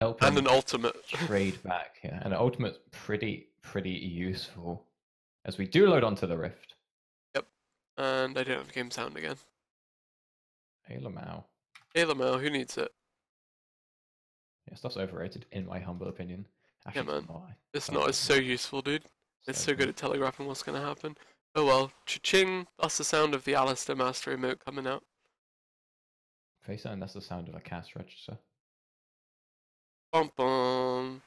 help And him an ultimate. trade back. Yeah, and an ultimate's pretty useful as we do load onto the Rift. Yep. And I don't have game sound again. Hey, Lamau. Hey, Lamau, who needs it? Yeah, stuff's overrated, in my humble opinion. Actually, Yeah, man. It's Not. It's so useful, dude. It's so good at telegraphing what's gonna happen. Oh well. Cha-ching! That's the sound of the Alistair Master emote coming out. Face and that's the sound of a cash register. Bum bum.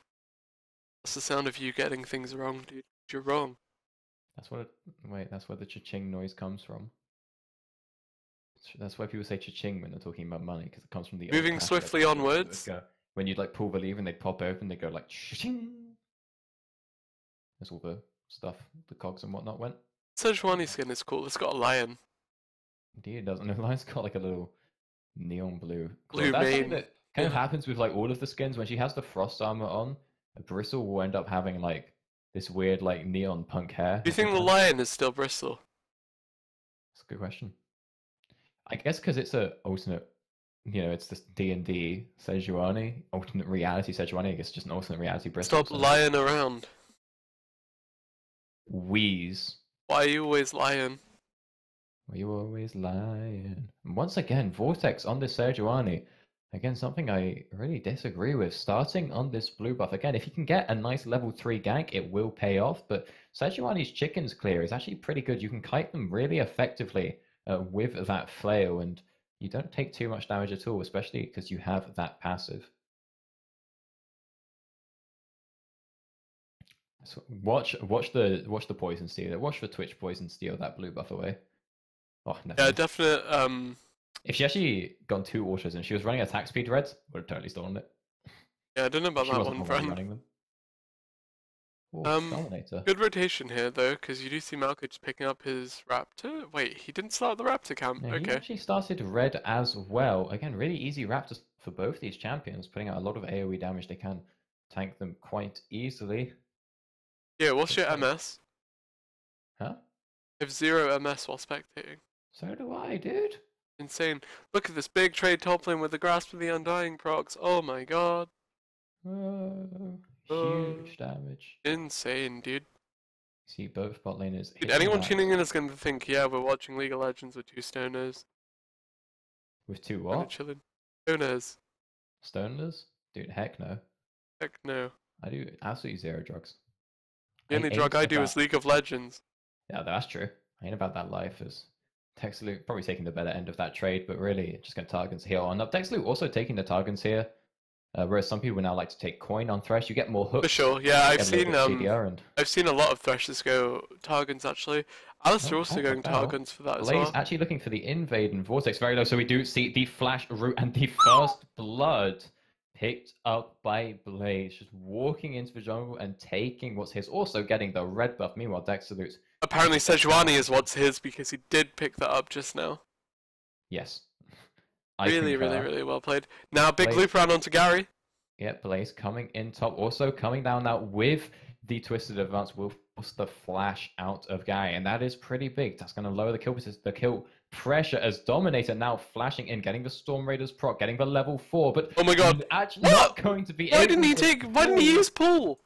That's the sound of you getting things wrong, dude. You're wrong. That's what. That's where the cha-ching noise comes from. That's why people say cha-ching when they're talking about money, because it comes from the Moving swiftly onwards. When you'd like pull the lever and they pop open, they go like cha-ching. That's all the stuff, the cogs and whatnot went. Sejuani skin is cool. It's got a lion. Indeed, it doesn't. The lion's got like a little neon blue. Blue That's mane. something that kind of happens with like all of the skins. When she has the frost armor on, a Bristle will end up having like this weird like neon punk hair. Do you think the lion is still Bristle? That's a good question. I guess because it's a alternate, it's this D&D Sejuani, alternate reality Sejuani. I guess just an alternate reality Bristle. Stop lying around. Wheeze. Why are you always lying? Why you always lying? And once again, Vortex on this Sejuani. Again, something I really disagree with. Starting on this blue buff, again, if you can get a nice level 3 gank, it will pay off. But Sejuani's Chickens Clear is actually pretty good. You can kite them really effectively with that flail, and you don't take too much damage at all, especially because you have that passive. So watch the poison steal. Watch the Twitch poison steal that blue buff away. Oh, no. Yeah, definite. If she actually gone 2 autos and she was running attack speed reds, would have totally stolen it. Yeah, I don't know about that one, friend. Running them. Ooh, Dominator. Good rotation here though, because you do see Malco just picking up his Raptor. Wait, he didn't start the Raptor camp. Yeah, okay. He actually started red as well. Again, really easy Raptors for both these champions, putting out a lot of AoE damage. They can tank them quite easily. Yeah, what's your MS? Huh? I have 0 MS while spectating. So do I, dude. Insane. Look at this big trade top lane with the Grasp of the Undying procs. Oh my god. Huge damage. Insane, dude. See, both bot laners. Dude, anyone tuning in is going to think, yeah, we're watching League of Legends with 2 stoners. With 2 what? Chilling. Stoners. Stoners? Dude, heck no. Heck no. I do absolutely 0 drugs. The only drug I do is League of Legends. Yeah, that's true. I ain't about that life. As Texalu probably taking the better end of that trade, but really just going to Targons heal on up. Texalu also taking the Targons here, whereas some people now like to take coin on Thresh. You get more hooks. For sure, yeah, I've seen a lot of Threshers go Targons actually. Alistair also going Targons for that as well. Blaze actually looking for the invade and Vortex very low, so we do see the flash route and the first blood picked up by Blaze, just walking into the jungle and taking what's his, also getting the red buff. Meanwhile, Dexalute's... Apparently Sejuani is what's his because he did pick that up just now. Yes. Really well played. Now, big loop around onto Gary. Yeah, Blaze coming in top. Also coming down now with the Twisted Advance will force the flash out of Gary, and that is pretty big. That's going to lower the kill pressure as Dominator now flashing in, getting the Storm Raiders proc, getting the level 4, but oh my god, actually not going to be why didn't he use pull?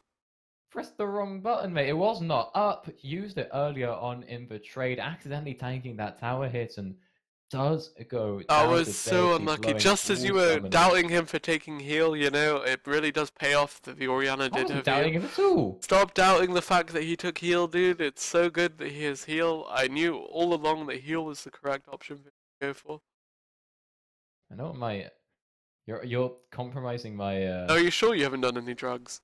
Pressed the wrong button, mate. It was not up. Used it earlier on in the trade, accidentally tanking that tower hit, and does go. That was so unlucky. Just as you were doubting him for taking heal, it really does pay off that the Orianna did have doubting him at all. Stop doubting the fact that he took heal, dude. It's so good that he has heal. I knew all along that heal was the correct option to go for. I know my. You're compromising my. Are you sure you haven't done any drugs?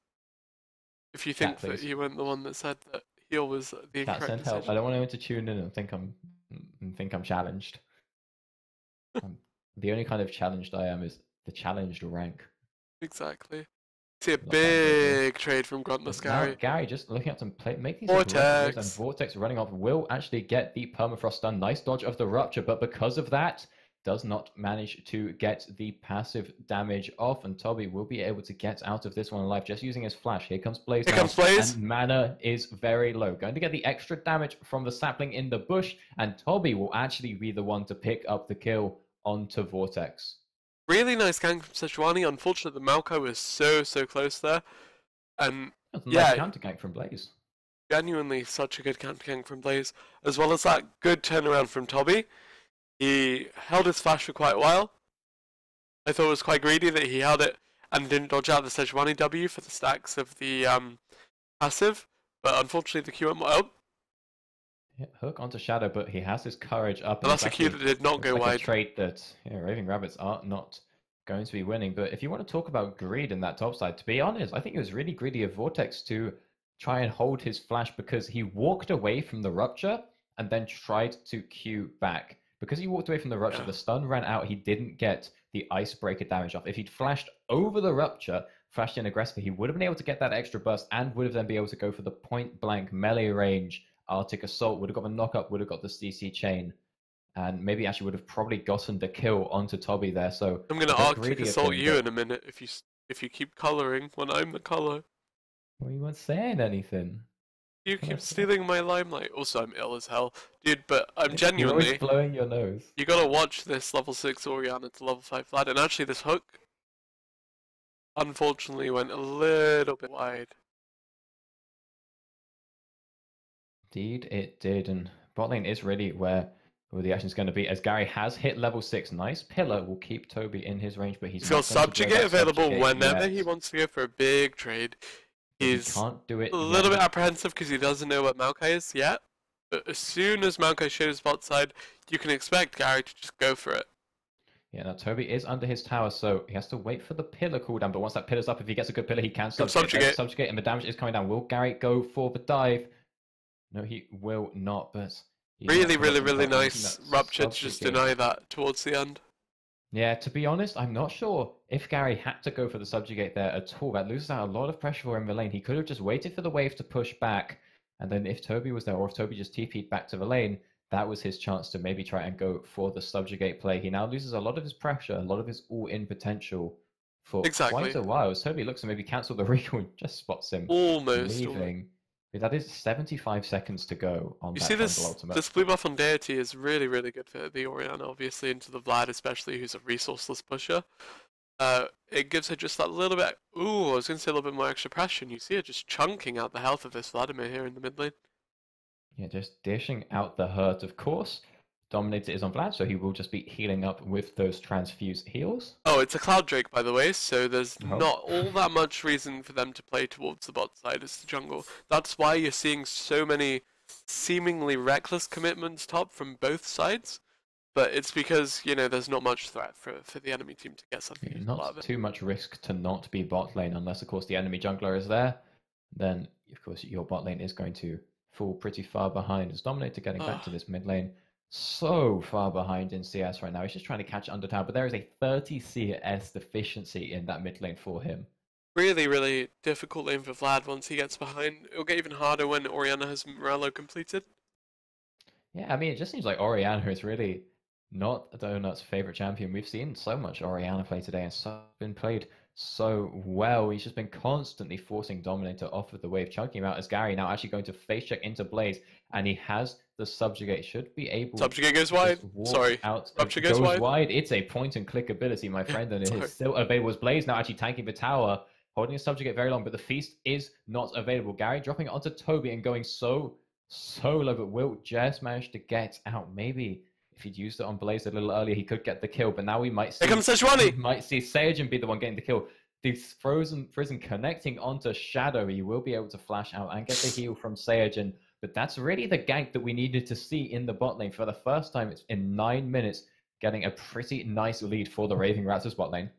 If you think that you weren't the one that said that heal was the incorrect decision. I don't want anyone to tune in and think I'm challenged. The only kind of challenged I am is the challenged rank. Exactly. See a big trade from Gruntless Gary. Gary just looking at some play, make these Vortex, and Vortex running off will actually get the permafrost done. Nice dodge of the rupture, but because of that, does not manage to get the passive damage off, and Toby will be able to get out of this one alive just using his flash. Here comes Blaze. Here comes Blaze. And mana is very low. Going to get the extra damage from the sapling in the bush, and Toby will actually be the one to pick up the kill onto Vortex. Really nice gank from Sejuani. Unfortunately, the Maokai was so close there. And That's a nice yeah, counter gank from Blaze. genuinely such a good counter gank from Blaze. As well as that good turnaround from Toby. He held his flash for quite a while. I thought it was quite greedy that he held it and didn't dodge out the Sejuani W for the stacks of the passive. But unfortunately, the Q went oh, Yeah, hook onto Shadow, but he has his courage up, and and that's it's a Q actually that did not looks go like a wide. trait that Raving Rabbits are not going to be winning. But if you want to talk about greed in that top side, to be honest, I think it was really greedy of Vortex to try and hold his flash because he walked away from the rupture and then tried to Q back. Because he walked away from the rupture, Yeah. the stun ran out. He didn't get the icebreaker damage off. If he'd flashed over the rupture, flashed in aggressively, he would have been able to get that extra burst and would have then been able to go for the point blank melee range Arctic Assault, would have got the knockup, would have got the CC chain, and maybe actually would have probably gotten the kill onto Toby there. So I'm a gonna bit Arctic greedy of assault him, you in but a minute if you keep coloring when I'm the color. well, you weren't saying anything. You keep stealing my limelight. Also, I'm ill as hell, dude. But I'm You're always genuinely. blowing your nose. You gotta watch this level 6 Oriana to level 5 Vlad, and actually this hook unfortunately went a little bit wide. Indeed, it did, and bot lane is really where the action is going to be. As Gary has hit level 6, nice pillar will keep Toby in his range, but he's He's got not going to blow Subjugate that available subjugate whenever yet. he wants to go for a big trade. But he He's can't do it a yet. little bit apprehensive because he doesn't know what Maokai is yet. But as soon as Maokai shows bot side, you can expect Gary to just go for it. Yeah, now Toby is under his tower, so he has to wait for the pillar cooldown. But once that pillar's up, if he gets a good pillar, he can subjugate, and the damage is coming down. Will Gary go for the dive? No, he will not, but Really nice rupture to just deny that towards the end. Yeah, to be honest, I'm not sure if Gary had to go for the subjugate there at all. That loses out a lot of pressure for him in the lane. He could have just waited for the wave to push back, and then if Toby was there, or if Toby just TP'd back to the lane, that was his chance to maybe try and go for the subjugate play. He now loses a lot of his pressure, a lot of his all-in potential for quite a while. As Toby looks to maybe cancel the recall and just spots him leaving. That is 75 seconds to go on that jungle ultimate. This blue buff on Deity is really good for the Orianna, obviously, into the Vlad especially, who's a resourceless pusher. It gives her just that little bit, I was going to say a little bit more extra pressure, and you see her just chunking out the health of this Vladimir here in the mid lane. Yeah, just dishing out the hurt, of course. Dominator is on Vlad, so he will just be healing up with those transfuse heals. Oh, it's a Cloud Drake, by the way, so there's not all that much reason for them to play towards the bot side as the jungle. That's why you're seeing so many seemingly reckless commitments top from both sides. But it's because, there's not much threat for the enemy team to get something. Not too much risk to not be bot lane, unless, of course, the enemy jungler is there. Then, of course, your bot lane is going to fall pretty far behind. As Dominator getting back to this mid lane, so far behind in CS right now. He's just trying to catch under tower, but there is a 30 CS deficiency in that mid lane for him. Really difficult lane for Vlad once he gets behind. It'll get even harder when Orianna has Morello completed. Yeah, I mean, it just seems like Orianna is really not Donut's favorite champion. We've seen so much Orianna play today, and so been played so well. He's just been constantly forcing Dominator off of the wave, chunking him out as Gary now actually going to face check into Blaze, and he has the subjugate. Should be able. Subjugate goes wide. Sorry. Rupture goes wide. It's a point and click ability, my friend, and it is still available. As Blaze now actually tanking the tower, holding a subjugate very long, but the feast is not available. Gary dropping it onto Toby and going so low, but Will just managed to get out. Maybe if he'd used it on Blaze a little earlier, he could get the kill, but now we might see... Here comes Sejuani! We might see Sajin be the one getting the kill. The Frozen connecting onto Shadow, he will be able to flash out and get the heal from Sajin, but that's really the gank that we needed to see in the bot lane. For the first time it's in 9 minutes, getting a pretty nice lead for the Raving Raptors bot lane.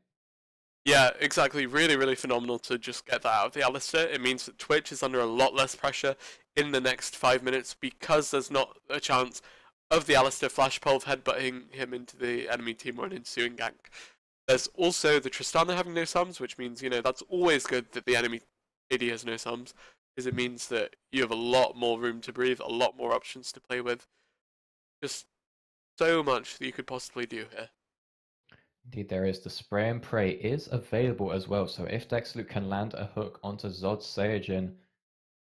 Yeah, exactly. Really phenomenal to just get that out of the Alistar. It means that Twitch is under a lot less pressure in the next 5 minutes because there's not a chance of the Alistar flash pulve headbutting him into the enemy team or an ensuing gank. There's also the Tristana having no sums, which means, that's always good that the enemy AD has no sums, because it means that you have a lot more room to breathe, a lot more options to play with. Just so much that you could possibly do here. Indeed, there is. The spray and pray is available as well, so if Dexluke can land a hook onto Zod Sajin,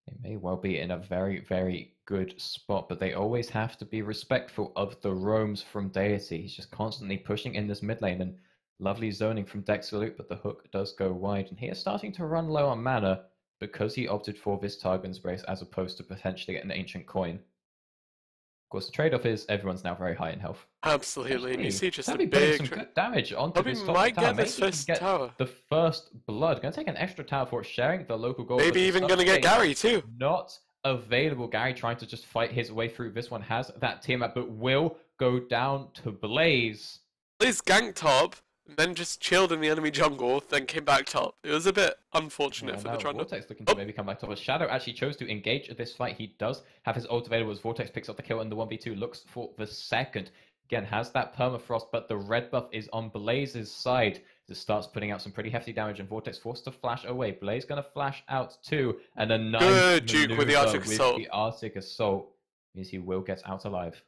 they may well be in a very good spot, but they always have to be respectful of the roams from Deity. He's just constantly pushing in this mid lane, and Lovely zoning from Dexaloop, but the hook does go wide, and he is starting to run low on mana because he opted for this Targon's Brace as opposed to potentially an Ancient Coin. Of course, the trade-off is everyone's now very high in health. Absolutely, and you see just a Toby putting big some good damage onto Toby this top might tower. get this Maybe first he can get tower. the first blood. Going to take an extra tower for it, sharing the local gold. Maybe even going to get Gary too. Not available. Gary trying to just fight his way through. This one has that team up, but will go down to Blaze. Blaze ganked top, and then just chilled in the enemy jungle, then came back top. It was a bit unfortunate for the Trundle. Vortex looking to maybe come back top. As Shadow actually chose to engage this fight. He does have his ult available as Vortex picks up the kill, and the 1v2 looks for the second. Again, has that permafrost, but the red buff is on Blaze's side. It starts putting out some pretty hefty damage, and Vortex forced to flash away. Blaze going to flash out too, and a nice good juke with the Arctic Assault. The Arctic Assault means he will get out alive.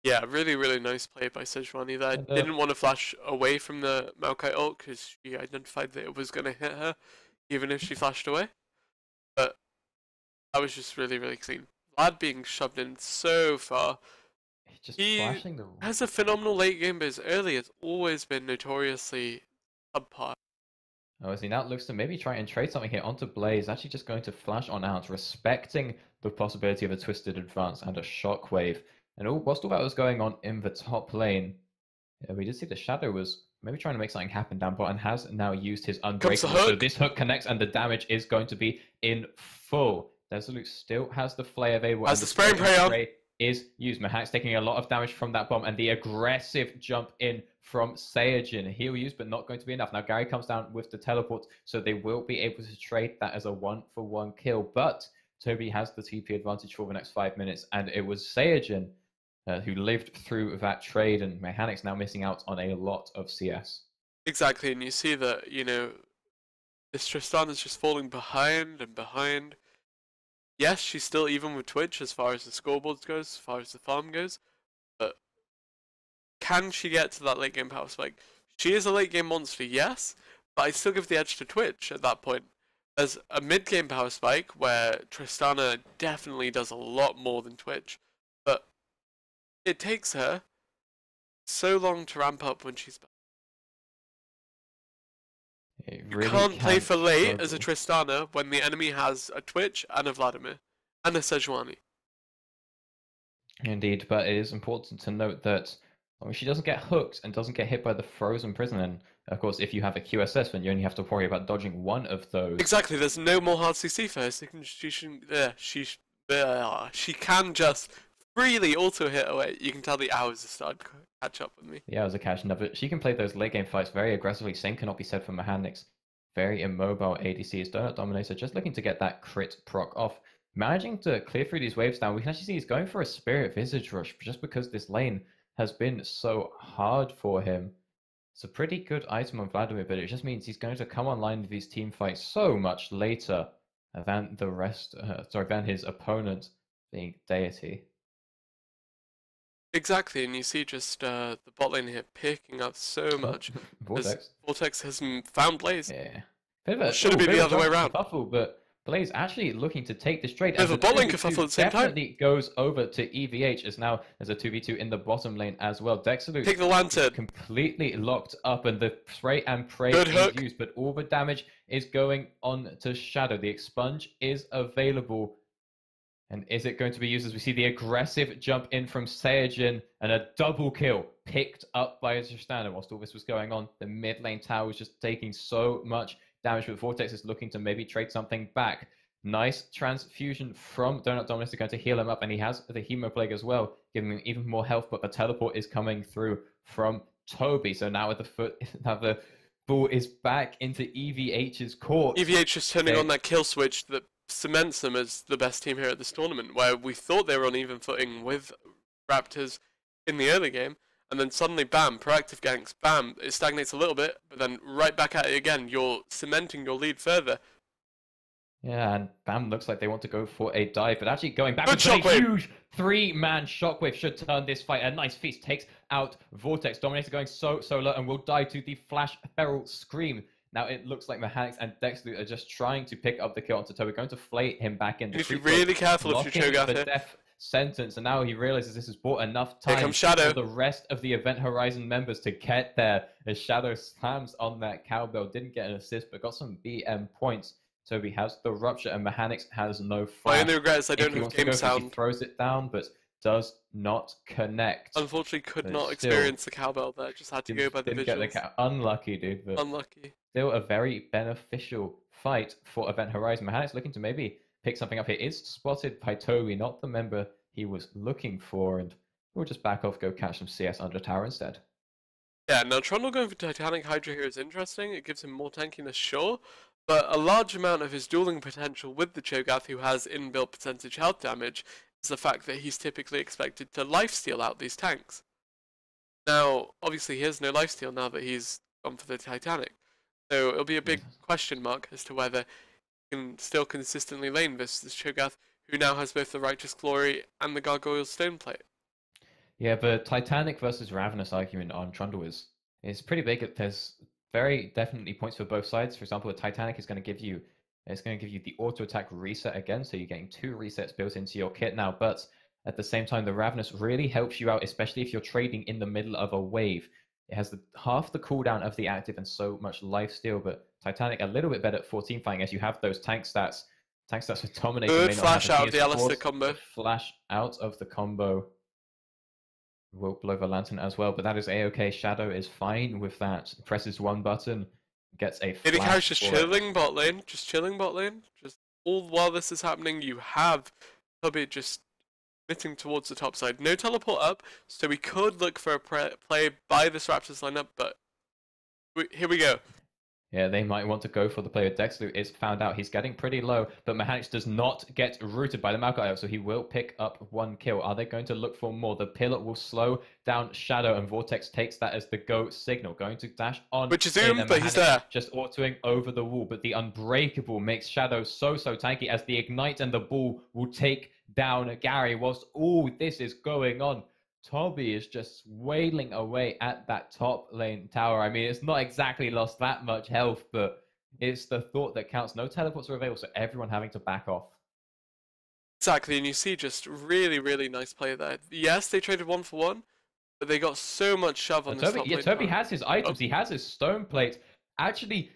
Yeah, really, really nice play by Sejuani there. Didn't want to flash away from the Maokai ult because she identified that it was going to hit her, even if she flashed away. But that was just really, really clean. Vlad being shoved in so far. He has a phenomenal late game, but his early has always been notoriously subpar. Oh, as he now looks to maybe try and trade something here onto Blaze, actually just going to flash on out, respecting the possibility of a twisted advance and a shockwave. And whilst all that was going on in the top lane, we did see the Shadow was maybe trying to make something happen down bot and has now used his Unbreakable. So this hook connects and the damage is going to be in full. Resolute still has the Flay available. Has the spray and pray on. Is used. Mahax taking a lot of damage from that bomb, and the aggressive jump in from Saiyajin. He'll use, but not going to be enough. Now Gary comes down with the teleport, so they will be able to trade that as a 1-for-1 kill. But Toby has the TP advantage for the next 5 minutes, and it was Saiyajin who lived through that trade, and Mechanics now missing out on a lot of CS. Exactly, and you see that, you know, this Tristan is just falling behind and behind. Yes, she's still even with Twitch as far as the scoreboard goes, as far as the farm goes, but can she get to that late game power spike? She is a late game monster, yes, but I still give the edge to Twitch at that point. There's a mid game power spike where Tristana definitely does a lot more than Twitch, but it takes her so long to ramp up when she's back. You can't play for late as a Tristana when the enemy has a Twitch and a Vladimir and a Sejuani. Indeed, but it is important to note that she doesn't get hooked and doesn't get hit by the frozen prison. And of course, if you have a QSS, then you only have to worry about dodging one of those. Exactly, there's no more hard CC for her. So she can just freely auto hit away. You can tell the hours have started to catch up with me. The hours are catching up, but she can play those late game fights very aggressively. Same cannot be said for Mechanics. Very immobile ADCs. Donut Dominator just looking to get that crit proc off. Managing to clear through these waves down. We can actually see he's going for a Spirit Visage Rush just because this lane has been so hard for him. It's a pretty good item on Vladimir, but it just means he's going to come online with these team fights so much later than the rest, than his opponent being Deity. Exactly, and you see just the bot lane here picking up so much. Vortex has found Blaze. Yeah. Should have been the other way around. But Blaze actually looking to take this trade. There's a bot lane kerfuffle at the same time. Definitely goes over to EvH as now there's a 2v2 in the bottom lane as well. Dexaloop take the lantern. Completely locked up, and the spray and pray is used, but all the damage is going on to Shadow. The expunge is available. And is it going to be used as we see the aggressive jump in from Saiyajin and a double kill picked up by Tristana whilst all this was going on? The mid lane tower was just taking so much damage, but Vortex is looking to maybe trade something back. Nice transfusion from Donut Dominus going to heal him up, and he has the Hemoplague as well, giving him even more health, but the teleport is coming through from Toby. So now with the ball is back into EvH's court. EvH is turning on that kill switch that cements them as the best team here at this tournament, where we thought they were on even footing with Raptors in the early game, and then suddenly, bam, proactive ganks, bam, it stagnates a little bit, but then right back at it again. You're cementing your lead further. Yeah, and bam, looks like they want to go for a dive, but actually going back with a huge 3-man shockwave should turn this fight. A nice feast takes out Vortex. Dominator going so low and will die to the Flash Feral Scream. Now it looks like Mechanics and Dexter are just trying to pick up the kill onto Toby, going to flay him back in. You need to be really careful if you Cho'Gath here. sentence, and now he realizes this has bought enough Here time comes Shadow. for the rest of the Event Horizon members to get there. As Shadow slams on that cowbell, didn't get an assist, but got some BM points. Toby has the rupture, and Mechanics has no flash. My only regret is I don't if he have wants game to go sound. he throws it down, but does not connect. Unfortunately, could but not experience the cowbell there. Just had to go by the didn't visuals. Get the unlucky, dude. But unlucky. Still a very beneficial fight for Event Horizon. Mechanics looking to maybe pick something up here. Is spotted by Toby, not the member he was looking for, and we'll just back off, go catch some CS under tower instead. Yeah, now Trundle going for Titanic Hydra here is interesting. It gives him more tankiness, sure, but a large amount of his dueling potential with the Cho'Gath, who has inbuilt percentage health damage, is the fact that he's typically expected to lifesteal out these tanks. Now, obviously he has no lifesteal now that he's gone for the Titanic, so it'll be a big question mark as to whether he can still consistently lane versus this Cho'Gath, who now has both the Righteous Glory and the Gargoyle Stoneplate. Yeah, but Titanic versus Ravenous argument on Trundle is pretty big. There's very definitely points for both sides. For example, the Titanic is going to give you the auto attack reset again, so you're getting 2 resets built into your kit now. But at the same time, the Ravenous really helps you out, especially if you're trading in the middle of a wave. It has half the cooldown of the active and so much lifesteal, but Titanic a little bit better at 14 fighting as you have those tank stats. Tank stats with Dominator. Good flash out of the Alistair combo. Flash out of the combo. Will blow the lantern as well, but that is a-okay. Shadow is fine with that. Presses one button, gets a flash. EvH just chilling bot lane, just all while this is happening. You have Tubby just flitting towards the top side. No teleport up, so we could look for a play by this Raptors lineup, but here we go. Yeah, they might want to go for the play with Dexlu. Is found out he's getting pretty low, but Mechanics does not get rooted by the Maokai, so he will pick up 1 kill. Are they going to look for more? The pillar will slow down Shadow, and Vortex takes that as the go signal. Going to dash on. Which is him, but he's there. Just autoing over the wall, but the Unbreakable makes Shadow so tanky as the Ignite and the Ball will take down Gary whilst all this is going on. Toby is just wailing away at that top lane tower. I mean, it's not exactly lost that much health, but it's the thought that counts. No teleports are available, so everyone having to back off. Exactly, and you see just really nice play there. Yes, they traded 1 for 1, but they got so much shove on this top lane. Toby has his items. He has his stone plate. Actually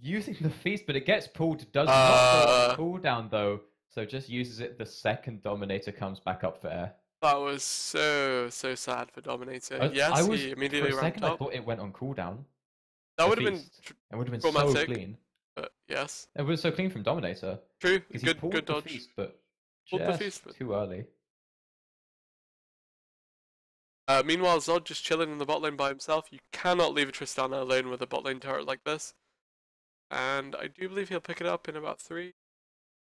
using the feast, but it gets pulled. Does not go on cooldown, though, so just uses it the second Dominator comes back up for air. That was so sad for Dominator. Yes, he immediately ramped up. I thought it went on cooldown. That would have been it would have been so clean. But yes. It was so clean from Dominator. True. Good dodge. Feast, but just too early. Meanwhile, Zod just chilling in the bot lane by himself. You cannot leave a Tristana alone with a bot lane turret like this. And I do believe he'll pick it up in about 3,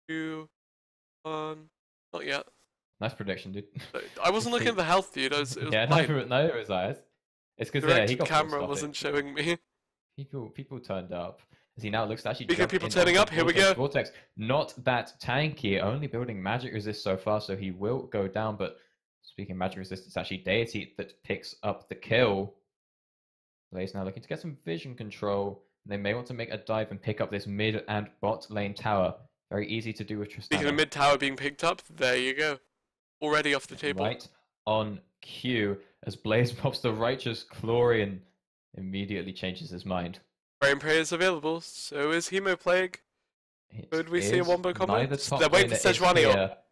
2, 1. Not yet. Nice prediction, dude. I wasn't looking at the health, dude. It was neither was I. It's because he got camera wasn't showing me. People turned up. As he now looks to actually. Speaking of people turning up, here we go. Vortex, not that tanky, only building magic resist so far, so he will go down. But speaking of magic resist, it's actually Deity that picks up the kill. Blaze now looking to get some vision control. They may want to make a dive and pick up this mid and bot lane tower. Very easy to do with Tristana. Speaking of mid tower being picked up, there you go. Already off the table. Right on cue as Blaze pops the Righteous Glory and immediately changes his mind. Brain Prayer is available, so is Hemoplague. Could we see a wombo combo? They're waiting for Sejuani up.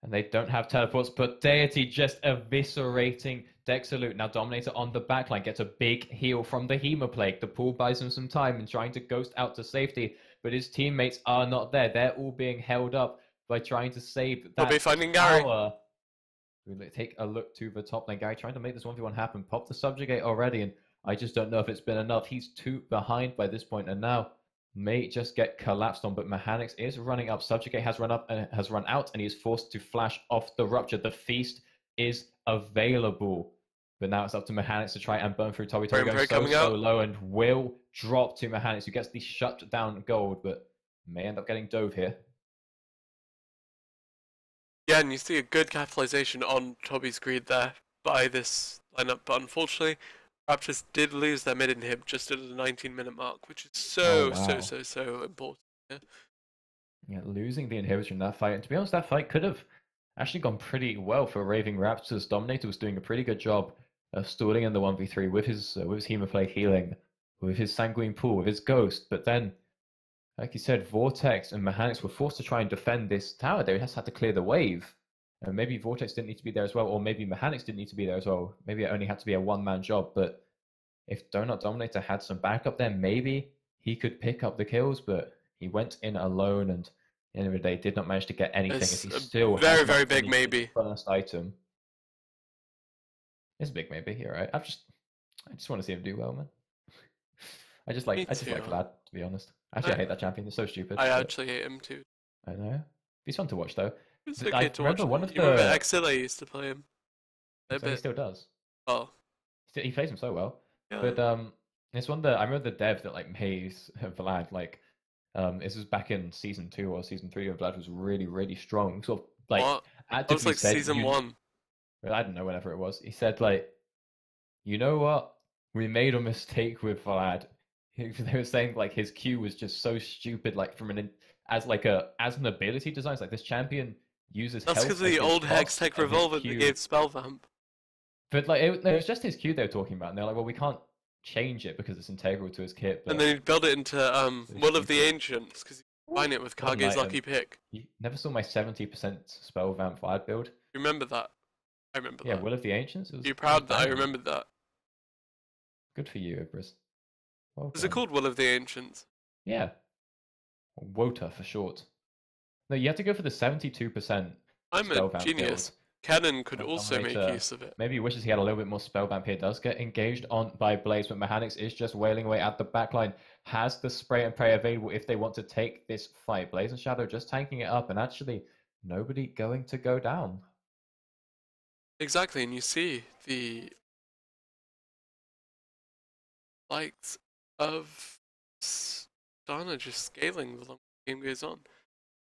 And they don't have teleports, but Deity just eviscerating Dexalute. Now Dominator on the backline gets a big heal from the Hemoplague. The pool buys him some time in trying to ghost out to safety, but his teammates are not there. They're all being held up by trying to save that. They'll be finding Gary. We'll take a look to the top lane. Gary trying to make this 1v1 happen. Pop the Subjugate already, and I just don't know if it's been enough. He's 2 behind by this point, and now may just get collapsed on, but Mechanics is running up. Subjugate has run out, and he is forced to flash off the Rupture. The Feast is available, but now it's up to Mechanics to try and burn through Toby. Toby going so low and will drop to Mechanics, who gets the shut down gold, but may end up getting dove here. Yeah, and you see a good capitalization on Toby's greed there by this lineup, but unfortunately, Raptors did lose their mid inhib just at the 19-minute mark, which is so important. Yeah, losing the inhibitor in that fight, and to be honest, that fight could have actually gone pretty well for Raving Raptors. Dominator was doing a pretty good job of stalling in the 1v3 with his Hemoplay healing, with his Sanguine Pool, with his Ghost. But then, like you said, Vortex and Mechanics were forced to try and defend this tower. They just had to clear the wave. And maybe Vortex didn't need to be there as well, or maybe Mechanics didn't need to be there as well. Maybe it only had to be a one-man job. But if Donut Dominator had some backup there, maybe he could pick up the kills. But he went in alone, and at the end of the day, did not manage to get anything. As he still very, has very not big maybe. His first item. It's a big maybe. You're right. I just want to see him do well, man. I just like Vlad, to be honest. Actually, I hate that champion. It's so stupid. I actually hate him too. I know. He's fun to watch though. It's okay to watch. One of you remember Exila used to play him? So he still does. Oh. He plays him so well. Yeah. But it's one that I remember the dev that like made Vlad like this was back in season 2 or season 3 when Vlad was really, really strong. Sort of like that was like season 1. I don't know, whenever it was. He said like, you know what? We made a mistake with Vlad. They were saying like his Q was just so stupid, like from as an ability design. It's like this champion uses. That's because of the old Hextech Revolver that gave spell vamp. But like it was just his Q they were talking about, and they're like, well, we can't change it because it's integral to his kit. But and then he'd build it into Will of the Ancients because you combine it with Kage's Lucky Pick. You never saw my 70% spell vamp Vlad build. You remember that? I remember that. Yeah, Will of the Ancients. You're proud that I remembered that. Good for you, Ibris. Well Is it called Will of the Ancients? Yeah. WOTA for short. No, you have to go for the 72%. I'm a genius. Build. Cannon could also make use of it. Maybe he wishes he had a little bit more spell vamp here. Does get engaged on by Blaze, but Mechanics is just wailing away at the backline. Has the spray and pray available if they want to take this fight. Blaze and Shadow just tanking it up, and actually nobody going to go down. Exactly, and you see the likes of Dana just scaling the longer the game goes on.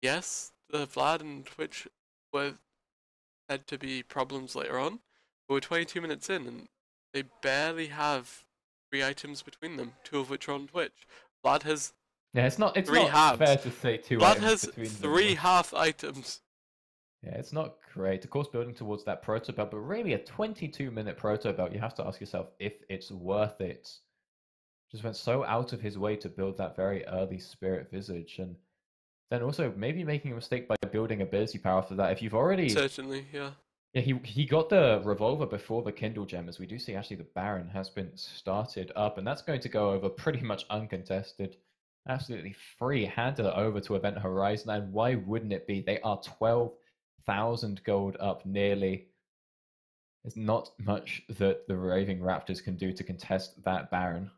Yes, the Vlad and Twitch were said to be problems later on, but we're 22 minutes in and they barely have 3 items between them, 2 of which are on Twitch. Vlad has it's not fair to say 2 Vlad has 3 half items. Yeah, it's not great. Of course, building towards that proto belt, but really a 22-minute proto belt, you have to ask yourself if it's worth it. Just went so out of his way to build that very early Spirit Visage, and then also maybe making a mistake by building ability power after that. If you've already certainly, yeah. Yeah, he got the Revolver before the Kindle Gem, as we do see actually the Baron has been started up, and that's going to go over pretty much uncontested. Absolutely free-handed over to Event Horizon, and why wouldn't it be? They are 12,000 gold up nearly. There's not much that the Raving Raptors can do to contest that Baron.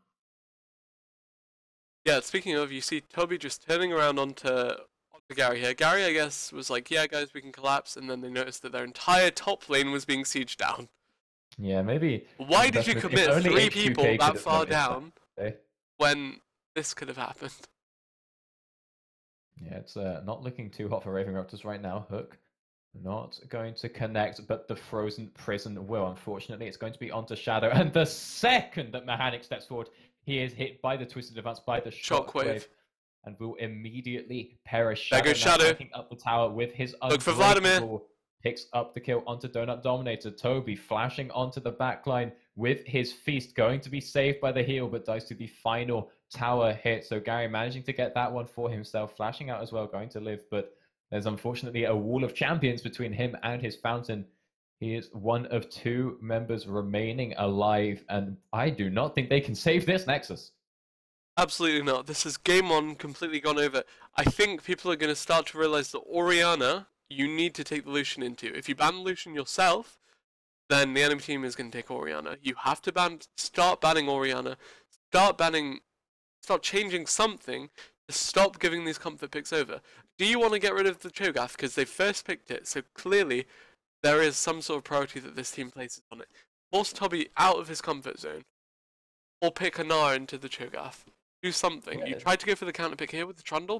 Yeah, speaking of, you see Toby just turning around onto Gary here. Gary, I guess, was like, yeah, guys, we can collapse, and then they noticed that their entire top lane was being sieged down. Yeah, maybe. Why did you commit 3 people that far down when this could have happened? Yeah, it's not looking too hot for Raving Raptors right now. Hook not going to connect, but the Frozen Prison will. Unfortunately, it's going to be onto Shadow, and the second that Mechanic steps forward, he is hit by the Twisted Advance, by the Shockwave, and will immediately perish. There goes Shadow. Picking up the tower with his Look for Vladimir. Picks up the kill onto Donut Dominator. Toby flashing onto the backline with his Feast, going to be saved by the heal, but dies to the final tower hit. So Gary managing to get that one for himself, flashing out as well, going to live, but there's unfortunately a wall of champions between him and his Fountain. He is one of 2 members remaining alive, and I do not think they can save this Nexus. Absolutely not. This is game 1 completely gone over. I think people are going to start to realize that Orianna, you need to take the Lucian into. If you ban Lucian yourself, then the enemy team is going to take Orianna. You have to start banning Orianna. Start changing something to stop giving these comfort picks over. Do you want to get rid of the Cho'Gath? Because they first picked it, so clearly there is some sort of priority that this team places on it. Force Toby out of his comfort zone, or pick a Gnar into the Cho'Gath. Do something. You tried to go for the counter pick here with the Trundle.